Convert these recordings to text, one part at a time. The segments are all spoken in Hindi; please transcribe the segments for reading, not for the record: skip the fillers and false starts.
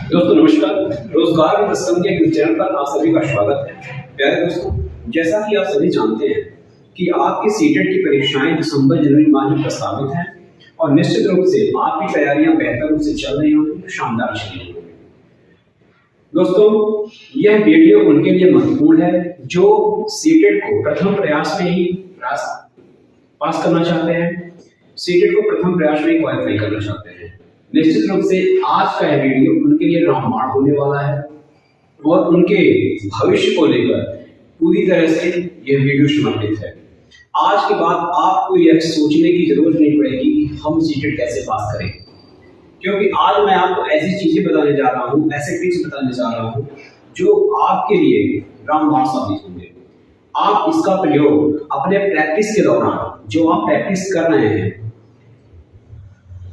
दोस्तों नमस्कार। रोजगार के दस्तम के एक चैनल पर आप सभी का स्वागत है। प्यारे दोस्तों, जैसा कि आप सभी जानते हैं कि आपकी सीटेट की परीक्षाएं दिसंबर जनवरी माह में प्रस्तावित हैं और निश्चित रूप से आपकी तैयारियां बेहतर रूप से चल रही होंगी, शानदार चल रही होंगी। दोस्तों, यह वीडियो उनके लिए महत्वपूर्ण है जो सीटेट को प्रथम प्रयास में ही पास करना चाहते हैं, सीटेट को प्रथम प्रयास में ही क्वालिफाई करना चाहते हैं। निश्चित रूप से आज का यह वीडियो उनके लिए रामबाण होने वाला है और उनके भविष्य को लेकर पूरी तरह से यह वीडियो समर्पित है। आज के बाद आपको यह सोचने की जरूरत नहीं पड़ेगी कि हम सीटेट कैसे पास करें, क्योंकि आज मैं आपको ऐसी चीजें बताने जा रहा हूँ, ऐसे ट्रिक्स बताने जा रहा हूँ जो आपके लिए रामबाण साबित होंगे। आप इसका प्रयोग अपने प्रैक्टिस के दौरान, जो आप प्रैक्टिस कर रहे हैं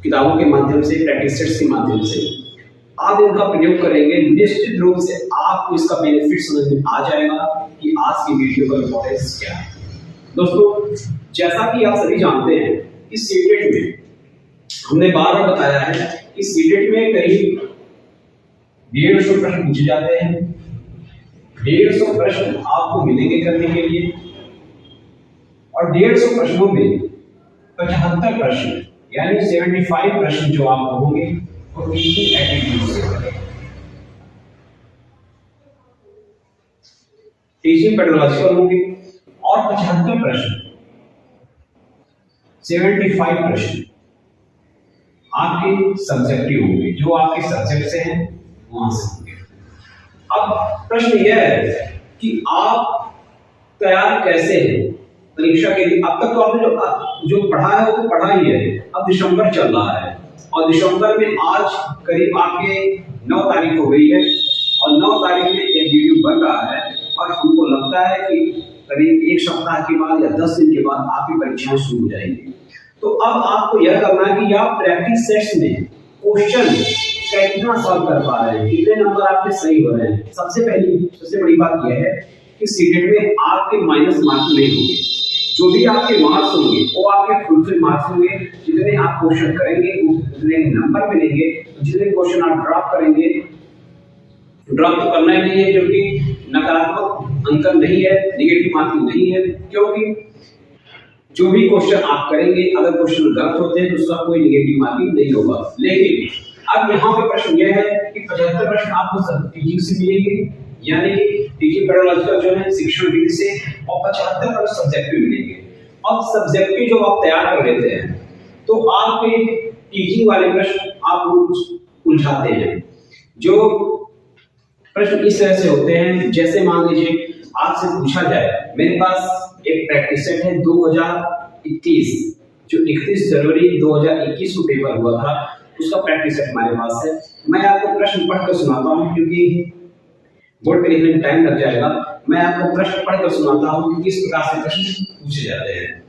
किताबों के माध्यम से, प्रैक्टिस सेट्स के माध्यम से, आप इनका प्रयोग करेंगे। निश्चित रूप से आपको इसका बेनिफिट समझ में आ जाएगा कि आज की वीडियो का इंपॉर्टेंस क्या है। दोस्तों, जैसा कि आप सभी जानते हैं कि सीटेट में हमने बार बार बताया है कि सीटेट में करीब 150 प्रश्न पूछे जाते हैं। 150 प्रश्न आपको मिलेंगे करने के लिए और 150 प्रश्नों में 75 प्रश्न यानी 75 प्रश्न जो आप होंगे वो टीचिंग एप्टीट्यूड से होंगे, टीचिंग पेडोलॉजिकल होंगे और 75 प्रश्न 75 प्रश्न आपके सब्जेक्टिव होंगे, जो आपके सब्जेक्ट से हैं वहां से होंगे। अब प्रश्न यह है कि आप तैयार कैसे हैं परीक्षा के लिए। अब तक तो आपने जो पढ़ा है वो तो पढ़ा ही है। अब दिसंबर चल रहा है और दिसंबर में आज करीब आपके 9 तारीख हो गई है और 9 तारीख में एक वीडियो बन रहा है और हमको लगता है कि करीब एक सप्ताह के बाद या 10 दिन के बाद आपकी परीक्षाएं शुरू हो जाएंगी। तो अब आपको यह करना है कि आप प्रैक्टिस सेट्स में क्वेश्चन कितना सॉल्व कर पा रहे हैं, कितने नंबर आपके सही हो रहे हैं। सबसे बड़ी बात यह है कि सीटेट में आपके माइनस मार्क्स नहीं होंगे। जो भी आपके मार्क्स होंगे वो आपके फुलफिल मार्क्स होंगे। जितने आप क्वेश्चन करेंगे उतने नंबर मिलेंगे। जितने क्वेश्चन आप ड्रॉप करेंगे, ड्रॉप तो करना ही नहीं है क्योंकि नकारात्मक अंकन नहीं है, नेगेटिव मार्किंग नहीं है, क्योंकि जो भी क्वेश्चन आप करेंगे अगर क्वेश्चन गलत होते हैं तो उसका कोई नेगेटिव मार्किंग नहीं होगा। लेकिन अब यहाँ पे प्रश्न यह है कि 75 प्रश्न आपको टीचिंग से मिलेंगे, यानी टीचिंग पेडोलॉजिकल जो है शिक्षण विधि से, और 75 प्रश्न सब्जेक्टिव मिलेंगे। अब सब्जेक्टिव जो आप तैयार कर लेते हैं तो आपके टीचिंग वाले प्रश्न आप उलझाते हैं। जो प्रश्न इस तरह से होते हैं, जैसे मान लीजिए आपसे पूछा जाए, मेरे पास एक प्रैक्टिस सेट है 2021 जो 31 जनवरी 2021 को पेपर हुआ था, उसका प्रैक्टिस सेट हमारे पास है। मैं आपको प्रश्न पढ़कर सुनाता हूँ क्योंकि बोर्ड पे लिखने में टाइम लग जाएगा। मैं आपको प्रश्न पढ़कर सुनाता हूँ कि किस प्रकार से प्रश्न पूछे जाते हैं।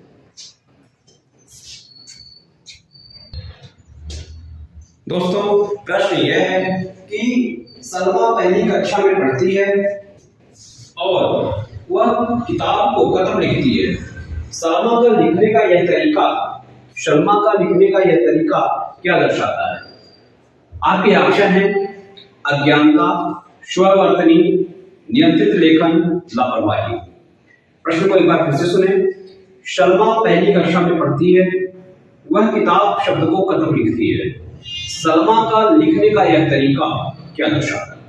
दोस्तों, प्रश्न यह है कि सलमा पहली कक्षा में पढ़ती है और वह किताब को कदम लिखती है। सलमा का लिखने का यह तरीका, सलमा का लिखने का यह तरीका क्या दर्शाता है? आपके ऑप्शन है अज्ञानता, स्ववर्तनी, नियंत्रित लेखन, लापरवाही। प्रश्न को एक बार फिर से सुने। सलमा पहली कक्षा में पढ़ती है, वह किताब शब्द को कदम लिखती है। सलमा का लिखने का यह तरीका क्या दर्शाता है?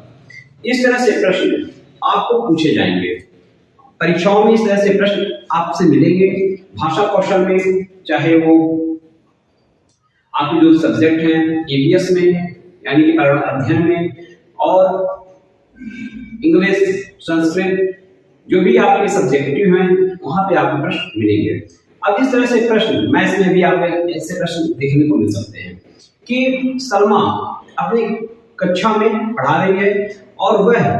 इस तरह से प्रश्न आपको पूछे जाएंगे परीक्षाओं में। इस तरह से प्रश्न आपसे मिलेंगे भाषा कौशल में, चाहे वो आपके जो सब्जेक्ट हैं एबीएस में यानी कि अध्ययन में, और इंग्लिश, संस्कृत, जो भी आपके सब्जेक्टिव हैं वहां पे आपको प्रश्न मिलेंगे। अब इस तरह से प्रश्न मैथ्स में भी आपको ऐसे प्रश्न देखने को मिल सकते हैं कि सलमा अपनी कक्षा में पढ़ा रही है और वह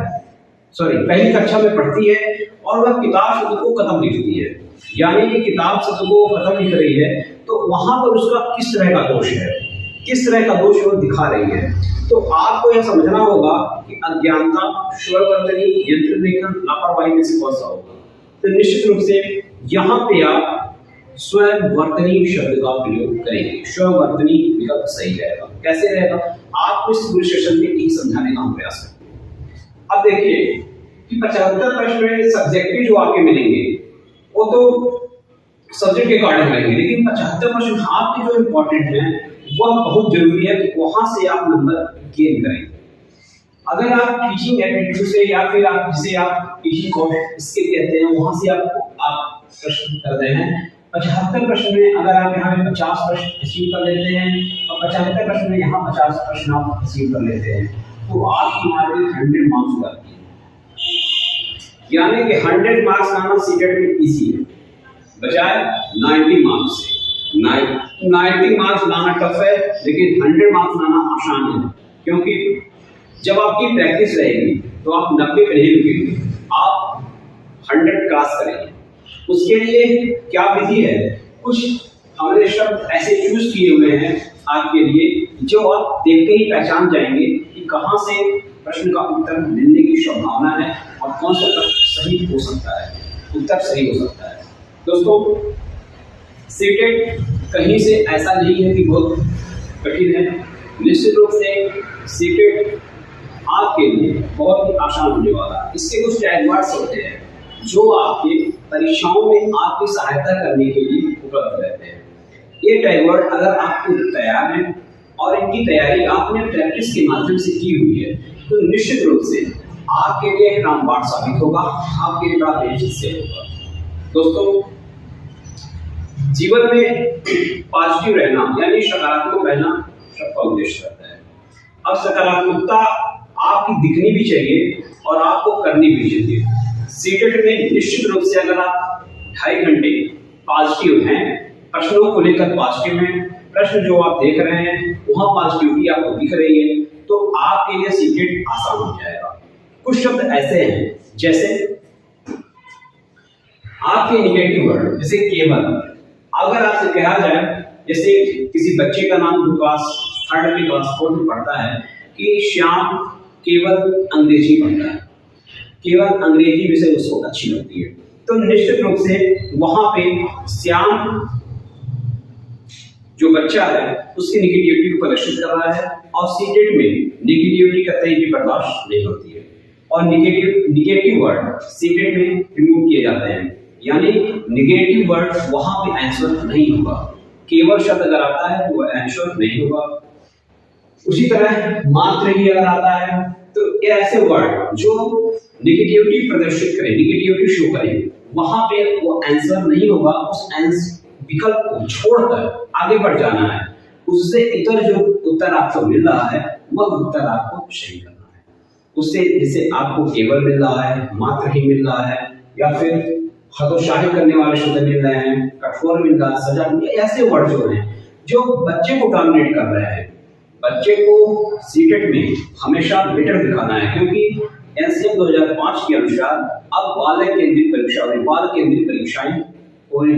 पहली कक्षा में पढ़ती है और वह किताब शब्द को कदम लिखती है, यानी कि किताब शब्द को कदम लिख रही है। तो वहां पर उसका किस तरह का दोष है, किस तरह का दोष वो दिखा रही है। तो आपको यह समझना होगा कि अज्ञानता, स्ववर्तनी, यंत्र लेखन, लापरवाही में से कौन सा होगा। तो निश्चित रूप से यहाँ पे आप स्ववर्तनी शब्द का प्रयोग करेंगे। स्ववर्तनी विकल्प सही रहेगा। कैसे रहेगा, आपको इस पूरे सेशन में ठीक समझाने का हम प्रयास करेंगे। अब देखिए कि 75 प्रश्न में सब्जेक्टिव जो आपके मिलेंगे वो तो सब्जेक्ट के अकॉर्डिंग रहेंगे, लेकिन 75 प्रश्न आपके जो इम्पोर्टेंट है वह बहुत जरूरी है कि वहां से आप नंबर गेन करें। अगर आप टीचिंग एप्टीट्यूड से या फिर आप जिसे आप टीचिंग कौशल इसके कहते हैं वहां से आप प्रश्न कर रहे हैं 75 प्रश्न में, अगर आप यहाँ पे 50 प्रश्न अचीव कर लेते हैं और 75 प्रश्न में यहाँ 50 प्रश्न आप अचीव कर लेते हैं तो आपकी मार्किंग 100 मार्क्स होती है। यानी कि 100 मार्क्स लाना सीटेट में इजी है बजाय 90 मार्क्स से। 90 मार्क्स लाना टफ है लेकिन 100 मार्क्स लाना आसान है, क्योंकि जब आपकी प्रैक्टिस रहेगी तो आप 90 पे नहीं रुकेंगे, आप 100 क्रॉस करेंगे। उसके लिए क्या विधि है, कुछ हमने शब्द ऐसे चूज किए हुए हैं आपके लिए जो आप देख के ही पहचान जाएंगे कि कहां से प्रश्न का उत्तर मिलने की संभावना है और कौन सा उत्तर सही हो सकता है, उत्तर सही हो सकता है। दोस्तों सीटेट कहीं से ऐसा नहीं है कि बहुत कठिन है, निश्चित रूप से सीटेट आपके लिए बहुत ही आसान होने वाला है। इसके कुछ टैगवर्ड्स होते हैं जो आपके परीक्षाओं में आपकी सहायता करने के लिए उपलब्ध रहते हैं। ये टैगवर्ड अगर आप तैयार हैं और इनकी तैयारी आपने प्रैक्टिस के माध्यम से की हुई है तो निश्चित रूप से आपके लिए रामबाण साबित होगा, आपके लिए बड़ा बेनिफिट से होगा। दोस्तों जीवन में पॉजिटिव रहना यानी सकारात्मक रहना सबका उद्देश्य रहता है। अब सकारात्मकता आपकी दिखनी भी चाहिए और आपको करनी भी चाहिए। सीटेट में निश्चित रूप से अगर आप 2.5 घंटे पॉजिटिव हैं, प्रश्नों को लेकर पॉजिटिव हैं, प्रश्न जो आप देख रहे हैं वहां पॉजिटिविटी आपको दिख रही है तो आपके लिए सीटेट आसान हो जाएगा। कुछ शब्द ऐसे हैं जैसे आपके निगेटिव वर्ड, जैसे केवल, अगर आपसे कहा जाए जैसे किसी बच्चे का नाम क्लास 3rd में क्लास 4 में पढ़ता है कि श्याम केवल अंग्रेजी पढ़ता है, केवल अंग्रेजी विषय उसको अच्छी लगती है, तो निश्चित रूप से वहां पे श्याम जो बच्चा है उसकी निगेटिविटी को प्रदर्शित कर रहा है और सीटेट में निगेटिविटी कतई भी बर्दाश्त नहीं होती है और निगेटिव वर्ड सीटेट में रिमूव किए जाते हैं, यानी निगेटिव वर्ड वहां पे आंसर नहीं होगा। केवल शब्द अगर आता है तो वह आंसर नहीं होगा। उसी तरह मात्र ही अगर आता है तो ये ऐसे वर्ड जो निगेटिविटी प्रदर्शित करें, निगेटिविटी शो करें, वहां पे वो आंसर नहीं होगा। उस आंसर विकल्प को छोड़कर आगे बढ़ जाना है, उससे इतर जो उत्तर आपको मिल रहा है वह उत्तर आपको सही करना है। उससे जैसे आपको केवल मिल रहा है, मात्र ही मिल रहा है, या फिर हतोत्साहित करने वाले शब्द मिल रहे हैं, कठोर मिल रहा है, सजा मिल रहा है, ऐसे वर्ड जो हैं जो बच्चे को डोमिनेट कर रहे हैं। बच्चे को सीटेट में हमेशा बेटर दिखाना है, क्योंकि एनसीएम 2005 के अनुसार अब बालक केंद्रित परीक्षा और बाल केंद्रित परीक्षाएं और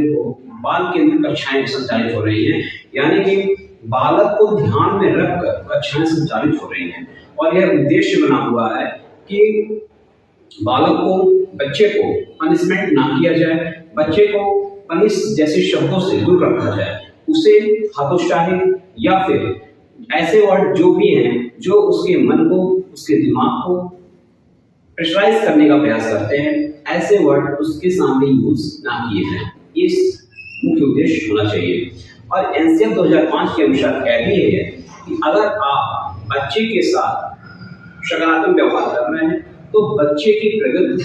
बाल केंद्रित कक्षाएं संचालित हो रही हैं, यानी कि बालक को ध्यान में रखकर कक्षाएं संचालित हो रही हैं और यह उद्देश्य बना हुआ है कि बालक को, बच्चे को पनिशमेंट ना किया जाए, बच्चे को पनिश जैसे शब्दों से दूर रखा जाए, उसे हतोत्साहित या फिर ऐसे वर्ड जो भी हैं जो उसके मन को, उसके दिमाग को प्रेशराइज करने का प्रयास करते हैं, ऐसे वर्ड उसके सामने यूज ना किए जाएं। इस मुख्य उद्देश्य होना चाहिए। और एनसीएम 2005 के अनुसार कह भी है कि अगर आप बच्चे के साथ सकारात्मक व्यवहार कर रहे हैं तो बच्चे की प्रगति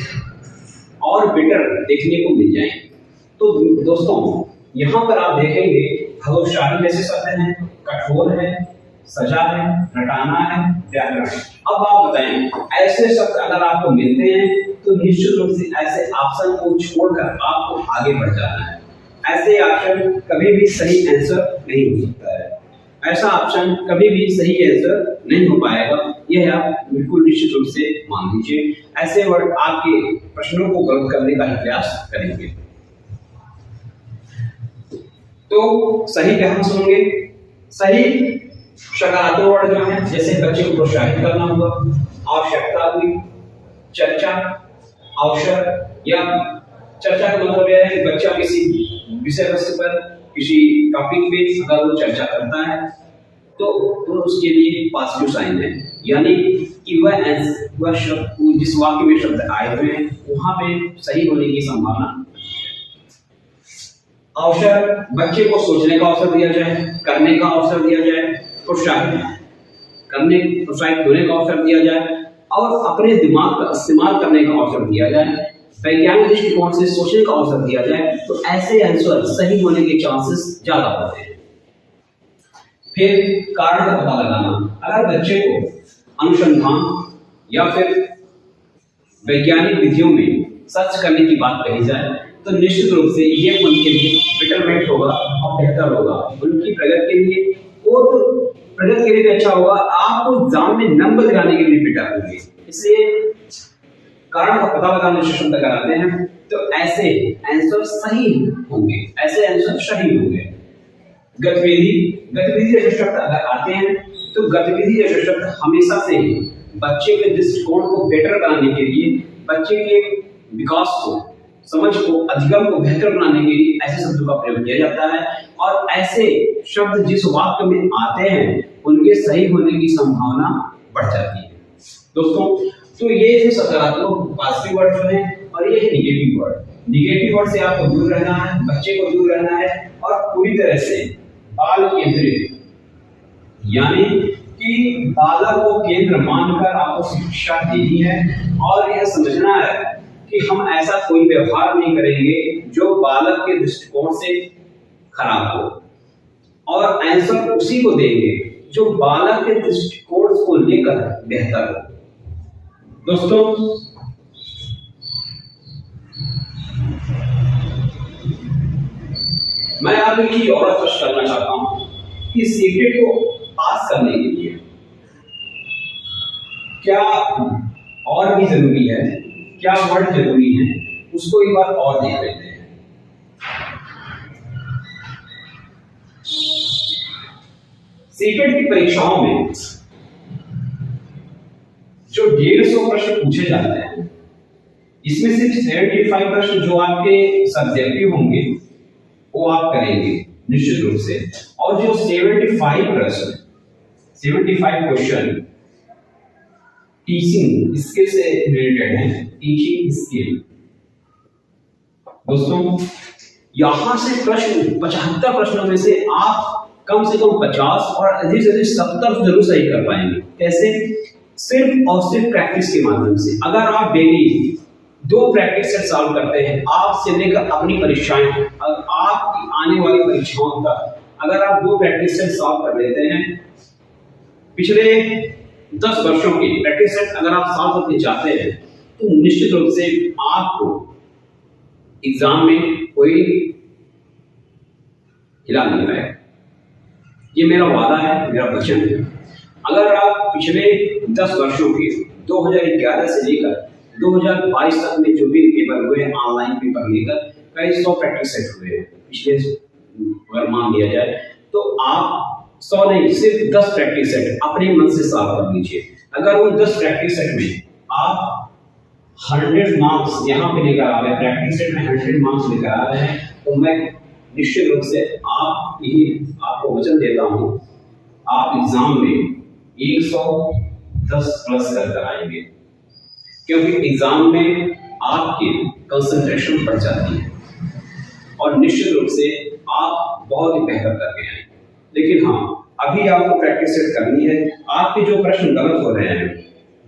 और बेटर देखने को मिल जाएगी। तो दोस्तों यहाँ पर आप देखेंगे हतोत्साही जैसे शब्द हैं, कठोर है, सजा है, रटाना है, व्याकरण। अब आप बताएं ऐसे शब्द अगर आपको मिलते हैं तो निश्चित रूप से ऐसे ऑप्शन को छोड़कर आपको आगे बढ़ जाना है। ऐसे ऑप्शन कभी भी सही आंसर नहीं हो सकता है, ऐसा ऑप्शन कभी भी सही आंसर नहीं हो पाएगा, यह आप बिल्कुल निश्चित रूप से मान लीजिए। ऐसे वर्ड आपके प्रश्नों को गलत करने का प्रयास करेंगे। तो सही कहाँ सुनोगे? सही सकारात्मक वर्ड जो है, जैसे बच्चे को प्रोत्साहित करना हुआ, आवश्यकता हुई, चर्चा, अवसर, या चर्चा का मतलब यह है कि बच्चा किसी विषय वस्तु पर किसी टॉपिक पे अगर वो चर्चा करता है तो उसके लिए पॉजिटिव साइन है, यानी कि वह शब्द जिस वाक्य में शब्द आए हुए हैं वहां पे सही होने की संभावना। अवसर, बच्चे को सोचने का अवसर दिया जाए, करने का अवसर दिया जाए, प्रोत्साहित होने का अवसर दिया जाए और अपने दिमाग का इस्तेमाल करने का अवसर दिया जाए, वैज्ञानिक दृष्टिकोण से सोचने का अवसर दिया जाए, तो ऐसे आंसर सही होने के चांसेस ज्यादा होते हैं। फिर कारण का पता लगाना, अगर बच्चे को अनुसंधान या फिर वैज्ञानिक विधियों में सर्च करने की बात कही जाए तो निश्चित रूप से ये उनके लिए बेटरमेंट होगा और बेहतर होगा, उनकी प्रगति के लिए प्रगति के लिए भी अच्छा होगा, आपको एग्जाम में नंबर दिलाने के लिए बेटर होंगे। इसलिए कारण का पता लगाने से शब्द कराते हैं तो ऐसे आंसर सही होंगे। गतिविधि जैसे शब्द अगर आते हैं तो गतिविधि जैसे शब्द हमेशा से ही बच्चे के दृष्टिकोण को बेटर बनाने के लिए, बच्चे के विकास को, समझ को, अधिगम को बेहतर बनाने के लिए ऐसे शब्दों का प्रयोग किया जाता है और ऐसे शब्द जिस वाक्य में आते हैं उनके सही होने की संभावना बढ़ जाती है। दोस्तों, तो ये थे सकारात्मक पॉजिटिव वर्ड जो है और ये है निगेटिव वर्ड। निगेटिव वर्ड से आपको दूर रहना है, बच्चे को दूर रहना है और पूरी तरह से बाल केंद्रित, यानी कि बालक को केंद्र मानकर आपको शिक्षा देनी है और यह समझना है कि हम ऐसा कोई व्यवहार नहीं करेंगे जो बालक के दृष्टिकोण से खराब हो और आंसर उसी को देंगे जो बालक के दृष्टिकोण को लेकर बेहतर हो। दोस्तों, मैं आप एक चीज और स्पष्ट करना चाहता हूं कि सीटेट को पास करने के लिए क्या और भी जरूरी है, क्या वर्ड जरूरी है, उसको एक बार और देख लेते हैं। सीटेट की परीक्षाओं में जो 150 प्रश्न पूछे जाते हैं, इसमें सिर्फ 75 प्रश्न जो आपके सब्जेक्टिव होंगे वो आप करेंगे निश्चित रूप से, और जो 75 क्वेश्चन टीचिंग स्किल से रिलेटेड है, टीचिंग स्किल। दोस्तों, यहां से प्रश्न 75 प्रश्नों में से आप कम से कम 50 और अधिक से अधिक 70 जरूर सही कर पाएंगे। कैसे? सिर्फ और सिर्फ प्रैक्टिस के माध्यम से। अगर आप डेली 2 प्रैक्टिस सेट सॉल्व करते हैं, आप से लेकर अपनी परीक्षाएं, आपकी आने वाली परीक्षाओं तक अगर आप 2 प्रैक्टिस सेट सॉल्व कर लेते हैं, पिछले 10 वर्षों के प्रैक्टिस सेट अगर आप सॉल्व करके जाते हैं तो निश्चित रूप से आपको एग्जाम में कोई हिला नहीं पाएगा। ये मेरा वादा है, मेरा वचन है। अगर आप पिछले 10 वर्षों के 2011 से लेकर 2022 तक में जो भी पेपर हुए, ऑनलाइन पेपर लेकर कई 100 प्रैक्टिस सेट हुए हैं पिछले, अगर मान लिया जाए तो आप 100 नहीं, सिर्फ 10 प्रैक्टिस सेट अपने मन से सॉल्व कर लीजिए। अगर उन 10 प्रैक्टिस सेट में आप 100 मार्क्स यहाँ पे लेकर आ रहे हैं, प्रैक्टिस सेट में 100 मार्क्स लेकर आ रहे हैं, तो मैं निश्चित रूप से आपको वचन देता हूँ, आप एग्जाम में 110 प्लस कर आएंगे, क्योंकि एग्जाम में आपकी कंसंट्रेशन बढ़ जाती है और निश्चित रूप से आप बहुत ही बेहतर करके आएंगे। लेकिन हाँ, अभी आपको प्रैक्टिस सेट करनी है। आपके जो प्रश्न गलत हो रहे हैं,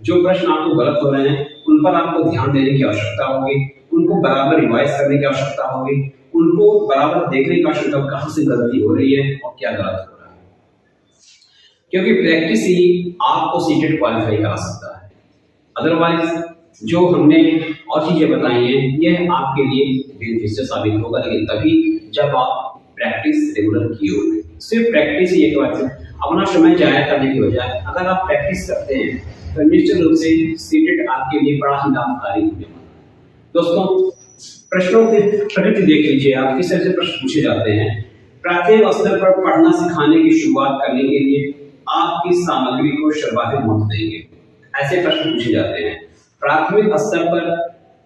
जो प्रश्न आपको गलत हो रहे हैं, उन पर आपको ध्यान देने की आवश्यकता होगी, उनको बराबर रिवाइज करने की आवश्यकता होगी, उनको बराबर देखने की आवश्यकता, कहां से गलती हो रही है और क्या गलत हो रहा है, क्योंकि प्रैक्टिस ही आपको सीटेट क्वालिफाई करा सकता है। अदरवाइज जो हमने और चीजें बताई हैं, यह आपके लिए बेनिफिशियल साबित होगा, लेकिन तभी जब आप प्रैक्टिस रेगुलर किए होंगे। सिर्फ प्रैक्टिस ही एक बात है, अपना समय जाया करने की बजाय अगर आप प्रैक्टिस करते हैं तो निश्चित रूप से सीटेट आपके लिए बड़ा ही लाभकारी होने वाला है। दोस्तों, प्रश्नों की प्रकृति देख लीजिए आप, किस तरह से प्रश्न पूछे जाते हैं। प्राथमिक स्तर पर पढ़ना सिखाने की शुरुआत करने के लिए आपकी सामग्री को सर्वाधिक महत्व देंगे, ऐसे प्रश्न पूछे जाते हैं। प्राथमिक स्तर पर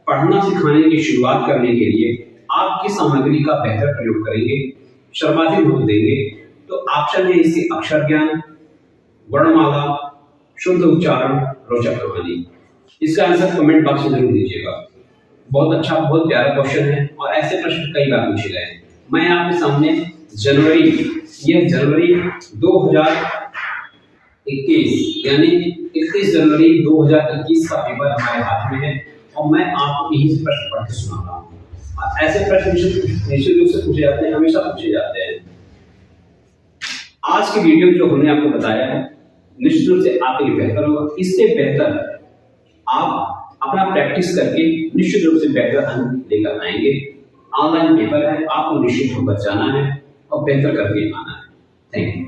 पढ़ना सिखाने की शुरुआत करने के लिए आपकी सामग्री का बेहतर प्रयोग करेंगे, सर्वाधिक मत देंगे तो ऑप्शन है इससे अक्षर ज्ञान, वर्णमाला, शुद्ध उच्चारण, रोचक कहानी। इसका आंसर कमेंट बॉक्स में जरूर दीजिएगा। बहुत अच्छा, बहुत प्यारा क्वेश्चन है और ऐसे प्रश्न कई बार पूछे गए हैं। मैं आपके सामने जनवरी 2021 यानी 31 जनवरी 2021 का पेपर हमारे हाथ में है और मैं आपको यही से प्रश्न पढ़ के सुना रहा हूँ। ऐसे प्रश्न निश्चित रूप से पूछे जाते हैं, हमेशा पूछे जाते हैं। आज की वीडियो जो हमने आपको बताया है निश्चित रूप से आपके लिए बेहतर होगा। इससे बेहतर आप अपना प्रैक्टिस करके निश्चित रूप से बेहतर अंक लेकर आएंगे। ऑनलाइन पेपर है, आपको निश्चित होकर जाना है और बेहतर करके आना है। Thank you.